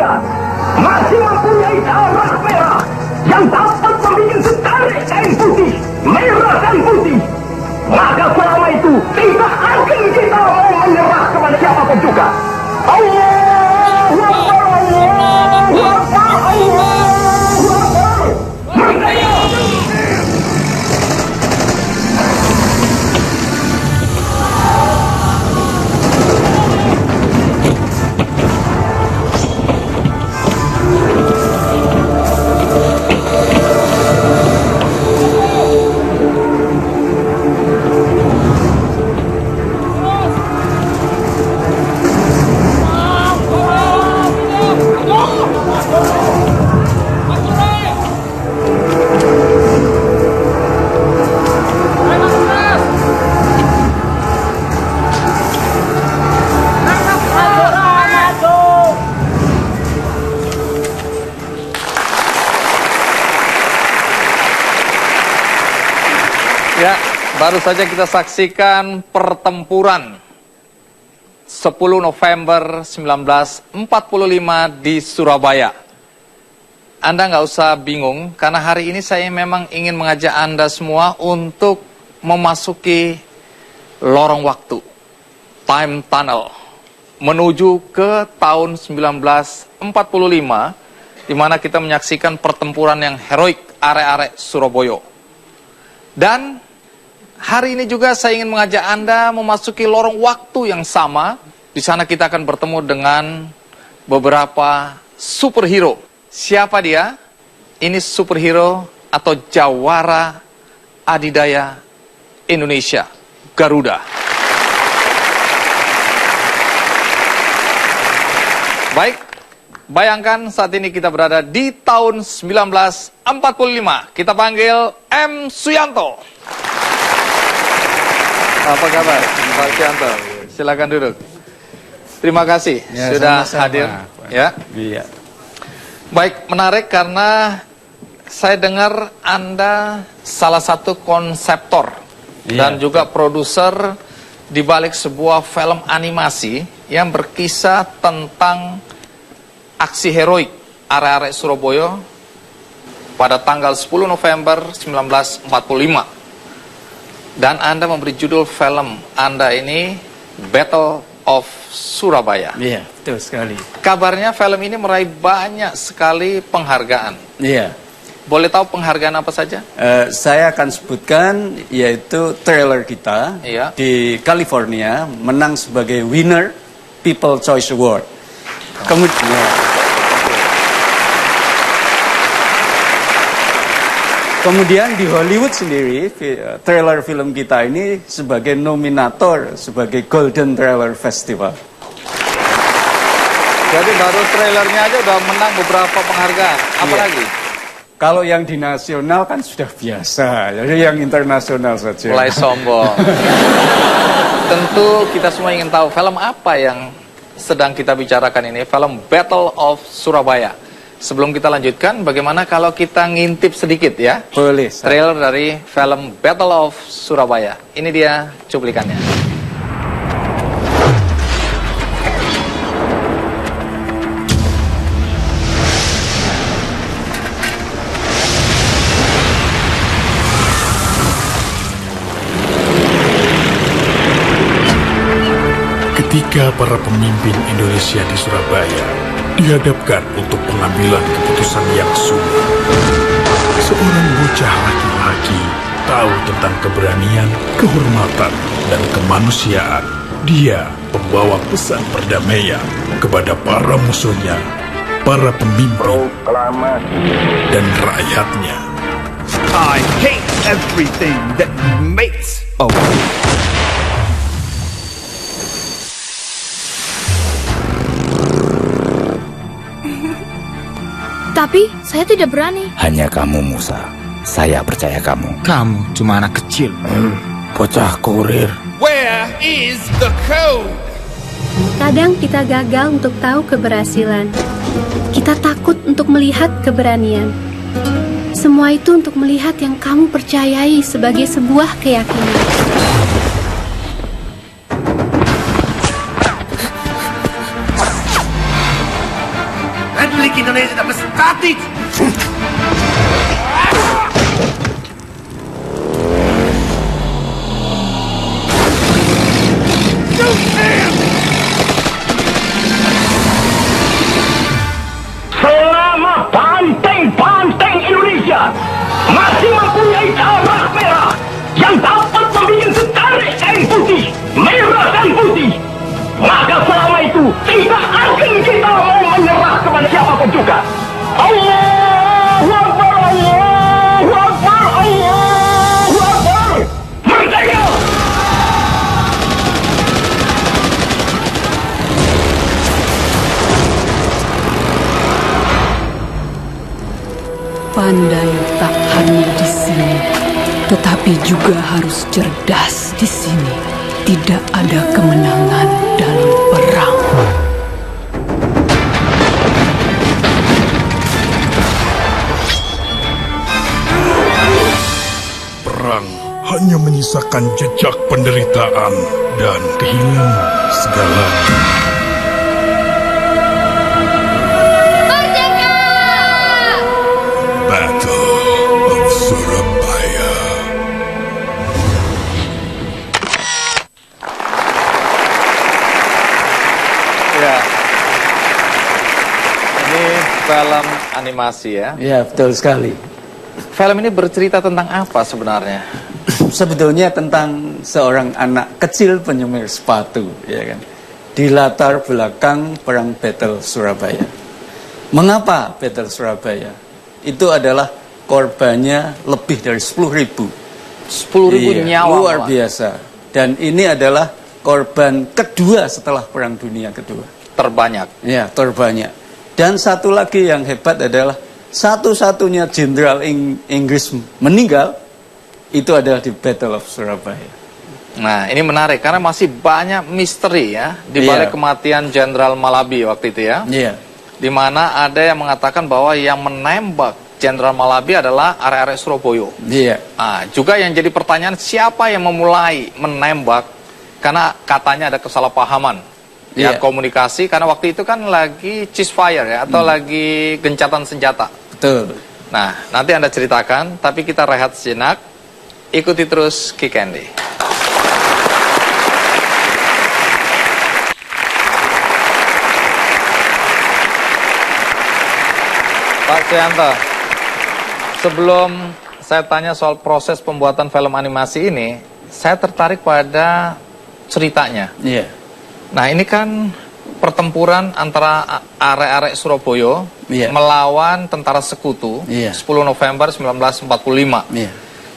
Indonesia masih mempunyai darah merah yang dapat membuat setarik kain putih, merah dan putih, maka selama itu tidak akan kita mau menyerah kepada siapapun juga. Allahu Akbar, Allahu Akbar, Allahu Akbar. Merdeka! Ya, baru saja kita saksikan pertempuran 10 November 1945 di Surabaya. Anda nggak usah bingung, karena hari ini saya memang ingin mengajak Anda semua untuk memasuki lorong waktu, time tunnel, menuju ke tahun 1945, di mana kita menyaksikan pertempuran yang heroik arek-arek Surabaya. Dan hari ini juga saya ingin mengajak Anda memasuki lorong waktu yang sama. Di sana kita akan bertemu dengan beberapa superhero. Siapa dia? Ini superhero atau jawara adidaya Indonesia, Garuda. Baik, bayangkan saat ini kita berada di tahun 1945. Kita panggil M. Suyanto. Apa kabar, Pak Suyanto? Silakan duduk. Terima kasih Ya, sudah sama-sama, hadir. Pak. Ya. Iya. Baik, menarik karena saya dengar Anda salah satu konseptor dan juga produser di balik sebuah film animasi yang berkisah tentang aksi heroik arek-arek Surabaya pada tanggal 10 November 1945. Dan Anda memberi judul film Anda ini Battle of Surabaya. Iya, betul sekali. Kabarnya film ini meraih banyak sekali penghargaan. Iya. Boleh tahu penghargaan apa saja? Saya akan sebutkan, yaitu trailer kita Iya. di California menang sebagai winner People Choice Award. Kemudian di Hollywood sendiri, trailer film kita ini sebagai nominator, sebagai Golden Trailer Festival. Jadi baru trailernya aja udah menang beberapa penghargaan. Apalagi? Kalau yang di nasional kan sudah biasa, jadi yang internasional saja. Mulai sombong. Tentu kita semua ingin tahu film apa yang sedang kita bicarakan ini. Film Battle of Surabaya. Sebelum kita lanjutkan, bagaimana kalau kita ngintip sedikit ya? Boleh. Trailer dari film Battle of Surabaya. Ini dia cuplikannya. Ketika para pemimpin Indonesia di Surabaya dihadapkan untuk pengambilan keputusan yang sulit, seorang bocah laki-laki tahu tentang keberanian, kehormatan, dan kemanusiaan. Dia pembawa pesan perdamaian kepada para musuhnya, para pemimpin, dan rakyatnya. I hate everything that makes a Tapi saya tidak berani. Hanya kamu, Musa. Saya percaya kamu. Kamu cuma anak kecil. Bocah kurir. Where is the code? Kadang kita gagal untuk tahu keberhasilan. Kita takut untuk melihat keberanian. Semua itu untuk melihat yang kamu percayai sebagai sebuah keyakinan. Republik Indonesia tak berstatik. Selama banteng-banteng Indonesia masih mempunyai darah merah yang dapat membuat setarik kain putih, merah dan putih, maka selama itu tidak akan kita mau menyerah kepada siapapun juga. Allahu Akbar, Allahu Akbar, Allahu Akbar. Merdeka! Pandai tak hanya di sini, tetapi juga harus cerdas di sini. Tidak ada kemenangan dalam perang. Perang hanya menyisakan jejak penderitaan dan kehilangan segalanya. Battle of Surabaya. Ya. Ini film animasi ya. Ya, betul sekali. Film ini bercerita tentang apa sebenarnya? Sebetulnya tentang seorang anak kecil penyemir sepatu, ya kan. Di latar belakang perang Battle Surabaya. Mengapa Battle Surabaya? Itu adalah korbannya lebih dari 10.000. 10.000 nyawa. Luar biasa. Dan ini adalah korban kedua setelah Perang Dunia Kedua. Terbanyak. Ya, terbanyak. Dan satu lagi yang hebat adalah satu-satunya jenderal Inggris meninggal itu adalah di Battle of Surabaya. Nah, ini menarik karena masih banyak misteri ya di balik kematian Jenderal Malabi waktu itu ya. Iya. Di mana ada yang mengatakan bahwa yang menembak Jenderal Malabi adalah arek-arek Surabaya. Iya. Nah, juga yang jadi pertanyaan siapa yang memulai menembak karena katanya ada kesalahpahaman ya komunikasi karena waktu itu kan lagi ceasefire ya atau lagi gencatan senjata. Betul. Nah, nanti Anda ceritakan, tapi kita rehat sejenak. Ikuti terus Ki Candy. Pak Suyanto, sebelum saya tanya soal proses pembuatan film animasi ini, saya tertarik pada ceritanya. Iya. Nah, ini kan pertempuran antara arek-arek Surabaya melawan tentara sekutu 10 November 1945. Iya.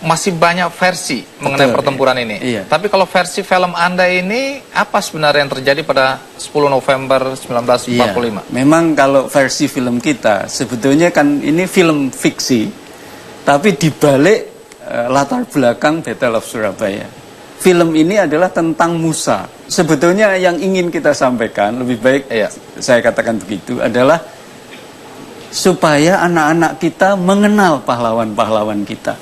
Masih banyak versi mengenai pertempuran ini. Iya. Tapi kalau versi film Anda ini, apa sebenarnya yang terjadi pada 10 November 1945? Iya. Memang kalau versi film kita, sebetulnya kan ini film fiksi, tapi dibalik latar belakang Battle of Surabaya. Film ini adalah tentang Musa. Sebetulnya yang ingin kita sampaikan, lebih baik saya katakan begitu, adalah supaya anak-anak kita mengenal pahlawan-pahlawan kita.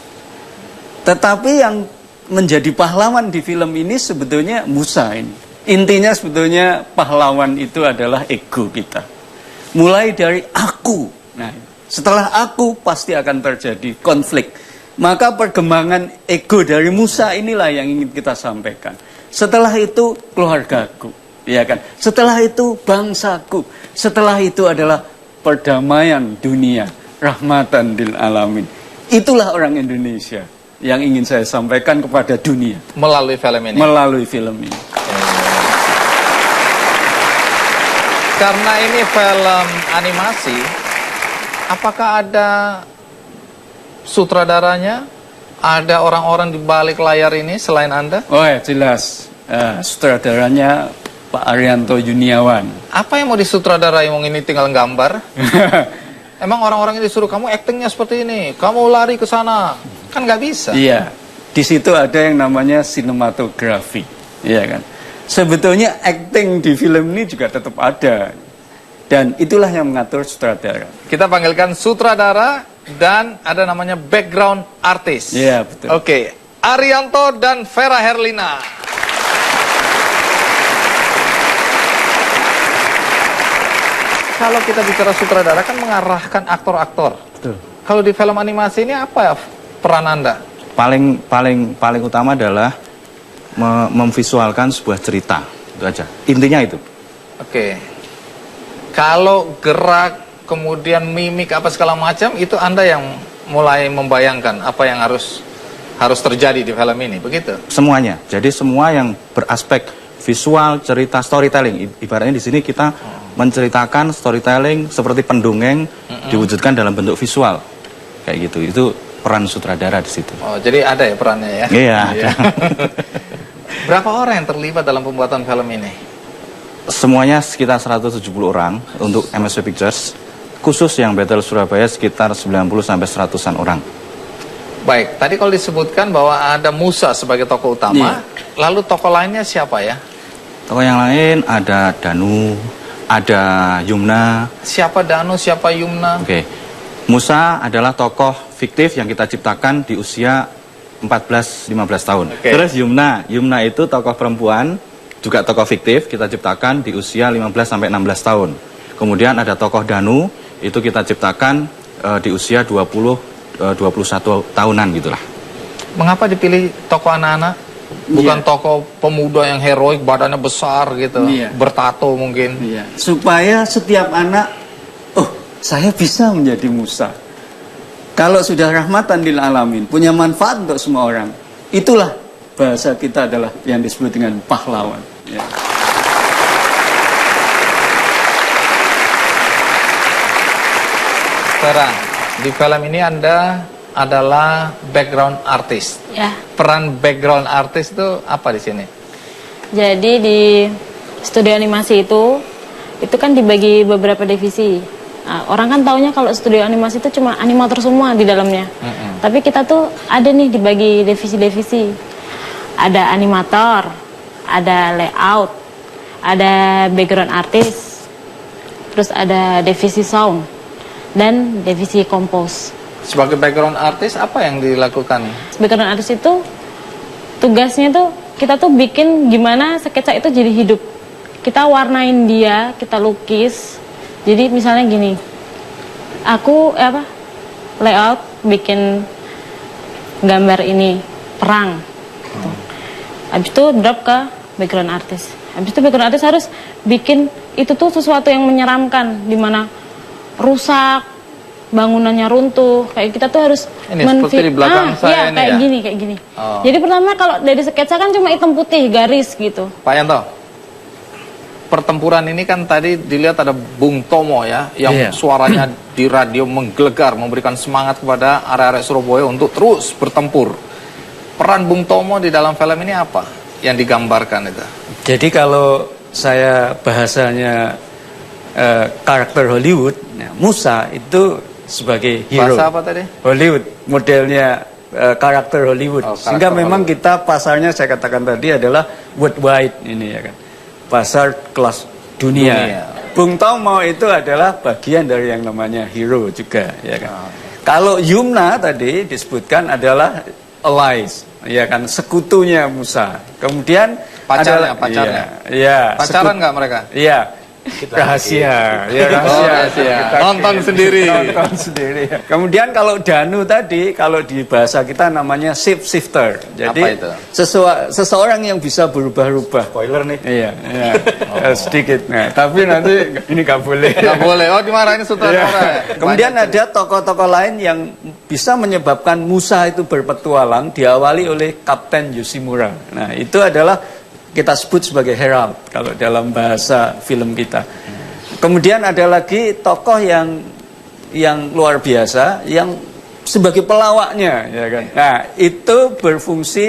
Tetapi yang menjadi pahlawan di film ini sebetulnya Musa ini. Intinya sebetulnya pahlawan itu adalah ego kita. Mulai dari aku. Nah, setelah aku pasti akan terjadi konflik. Maka perkembangan ego dari Musa inilah yang ingin kita sampaikan. Setelah itu keluargaku, ya kan? Setelah itu bangsaku. Setelah itu adalah perdamaian dunia, rahmatan lil alamin. Itulah orang Indonesia yang ingin saya sampaikan kepada dunia melalui film ini. Melalui film ini. Karena ini film animasi, apakah ada sutradaranya? Ada orang-orang di balik layar ini selain Anda? Oh ya, jelas. Sutradaranya Pak Arianto Juniawan. Apa yang mau disutradarai? Wong ini tinggal gambar. Emang orang-orang ini disuruh kamu aktingnya seperti ini, kamu lari ke sana, kan nggak bisa. Iya, di situ ada yang namanya sinematografi, iya kan. Sebetulnya akting di film ini juga tetap ada, dan itulah yang mengatur sutradara. Kita panggilkan sutradara dan ada namanya background artist. Iya, betul. Oke, Arianto dan Vera Herlina. kalau kita bicara sutradara kan mengarahkan aktor-aktor. Betul. Kalau di film animasi ini apa ya peran Anda? Paling utama adalah memvisualkan sebuah cerita. Itu aja. Intinya itu. Oke. Kalau gerak, kemudian mimik apa segala macam, itu Anda yang mulai membayangkan apa yang harus terjadi di film ini, begitu? Semuanya. Jadi semua yang beraspek visual, cerita, storytelling. Ibaratnya di sini kita menceritakan storytelling seperti pendongeng diwujudkan dalam bentuk visual. Kayak gitu. Itu peran sutradara di situ. Oh, jadi ada ya perannya ya? Iya, ada. Berapa orang yang terlibat dalam pembuatan film ini? Semuanya sekitar 170 orang untuk MSW Pictures. Khusus yang Battle Surabaya sekitar 90-100 orang. Baik, tadi kalau disebutkan bahwa ada Musa sebagai tokoh utama, lalu tokoh lainnya siapa ya? Tokoh yang lain ada Danu, ada Yumna. Siapa Danu, siapa Yumna? Oke. Musa adalah tokoh fiktif yang kita ciptakan di usia 14-15 tahun. Oke. Terus Yumna itu tokoh perempuan, juga tokoh fiktif kita ciptakan di usia 15-16 tahun. Kemudian ada tokoh Danu, itu kita ciptakan di usia 21 tahunan gitulah. Mengapa dipilih tokoh anak-anak? Bukan tokoh pemuda yang heroik, badannya besar gitu, bertato mungkin. Supaya setiap anak, oh saya bisa menjadi Musa. Kalau sudah rahmatan lil alamin, punya manfaat untuk semua orang. Itulah bahasa kita adalah yang disebut dengan pahlawan. Ya. Sekarang di film ini Anda adalah background artist. Ya. Peran background artist itu apa di sini? Jadi di studio animasi itu kan dibagi beberapa divisi. Nah, orang kan taunya kalau studio animasi itu cuma animator semua di dalamnya. Tapi kita tuh ada nih dibagi divisi-divisi. Ada animator, ada layout, ada background artist, terus ada divisi sound, dan divisi compose. Sebagai background artist apa yang dilakukan? Background artist itu tugasnya tuh kita tuh bikin gimana sketsa itu jadi hidup. Kita warnain dia, kita lukis. Jadi misalnya gini, aku layout bikin gambar ini perang. Habis itu drop ke background artist. Habis itu background artist harus bikin itu tuh sesuatu yang menyeramkan, dimana rusak, bangunannya runtuh. Kayak kita tuh harus ini seperti di belakang saya ini kayak ya? kayak gini. Oh. Jadi pertama kalau dari sketsa kan cuma hitam putih, garis gitu. Pak Yanto, pertempuran ini kan tadi dilihat ada Bung Tomo ya, yang suaranya di radio menggelegar, memberikan semangat kepada arek-arek Surabaya untuk terus bertempur. Peran Bung Tomo di dalam film ini apa yang digambarkan itu? Jadi kalau saya bahasanya karakter Hollywood, Musa itu sebagai hero. Bahasa apa tadi? Hollywood, modelnya karakter Hollywood. Sehingga memang kita pasarnya saya katakan tadi adalah worldwide ini ya kan. Pasar kelas dunia. Bung Tomo itu adalah bagian dari yang namanya hero juga ya kan. Kalau Yumna tadi disebutkan adalah allies, ya kan, sekutunya Musa. Kemudian pacarnya. Iya. Pacaran nggak mereka? Iya. Rahasia, ya rahasia. Nonton sendiri. Nonton sendiri. Kemudian kalau Danu tadi, kalau di bahasa kita namanya shifter. Jadi apa itu? Seseorang yang bisa berubah-ubah. Spoiler nih. Iya. Sedikit. Nah, tapi nanti ini nggak boleh. Nggak boleh. Oh, dimarahin sutradara. Kemudian ada tokoh-tokoh lain yang bisa menyebabkan Musa itu berpetualang, diawali oleh Kapten Yoshimura. Nah, itu adalah kita sebut sebagai herald kalau dalam bahasa film kita. Kemudian ada lagi tokoh yang luar biasa yang sebagai pelawaknya, ya kan. Nah, itu berfungsi